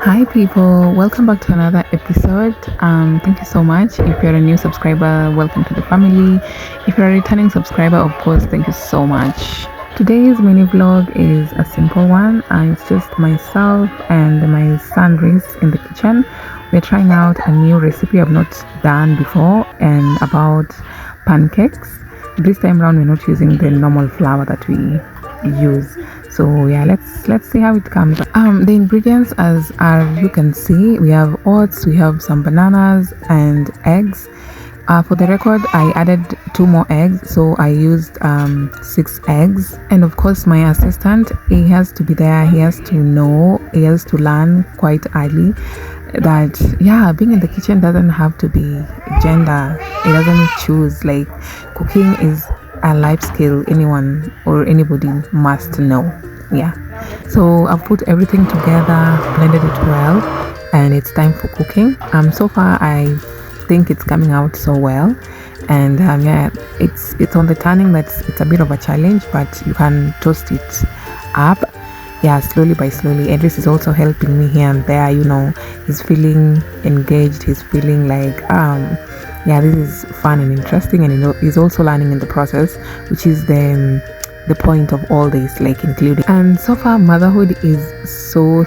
Hi people, welcome back to another episode. Thank you so much. If you're a new subscriber, welcome to the family. If you're a returning subscriber, of course, thank you so much. Today's mini vlog is a simple one. It's just myself and my son Reece in the kitchen. We're trying out a new recipe I've not done before and about pancakes. This time around, we're not using the normal flour that we use. So yeah, let's see how it comes. The ingredients, as you can see, we have oats, we have some bananas and eggs. For the record, I added 2 more eggs, so I used 6 eggs. And of course, my assistant, he has to be there. He has to know, he has to learn quite early that yeah, being in the kitchen doesn't have to be gender. It doesn't choose. Like, cooking is a life skill anyone or anybody must know. Yeah, so I've put everything together, blended it well, and it's time for cooking. So far I think it's coming out so well, and yeah, it's on the turning. It's a bit of a challenge, but you can toast it up, yeah, slowly by slowly. And this is also helping me here and there. He's feeling engaged, he's feeling like yeah, this is fun and interesting, and he's also learning in the process, which is the point of all this, like including. And so far, motherhood is so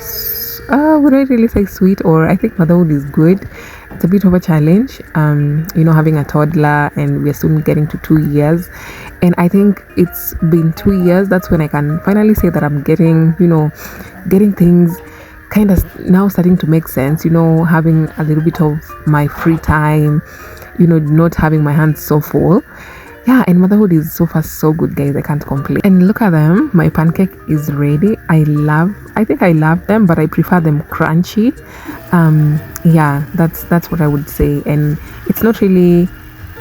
would I really say sweet, or I think motherhood is good. It's a bit of a challenge, having a toddler, and we're soon getting to 2 years. And I think it's been 2 years. That's when I can finally say that I'm getting things kind of now starting to make sense. Having a little bit of my free time, not having my hands so full. Yeah, and motherhood is so far so good, guys. I can't complain. And look at them. My pancake is ready. I think I love them, but I prefer them crunchy. Yeah, that's what I would say. And it's not really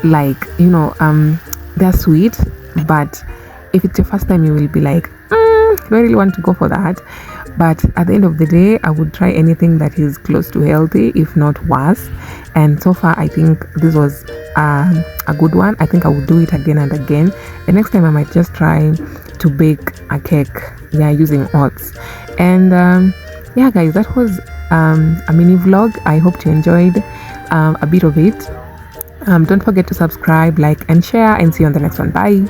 like, they're sweet, but if it's your first time, you will be like, do I really want to go for that? But at the end of the day, I would try anything that is close to healthy, if not worse. And so far, I think this was a good one. I think I will do it again and again. The next time, I might just try to bake a cake, yeah, using oats. And yeah, guys, that was a mini vlog. I hope you enjoyed a bit of it. Don't forget to subscribe, like, and share, and see you on the next one. Bye.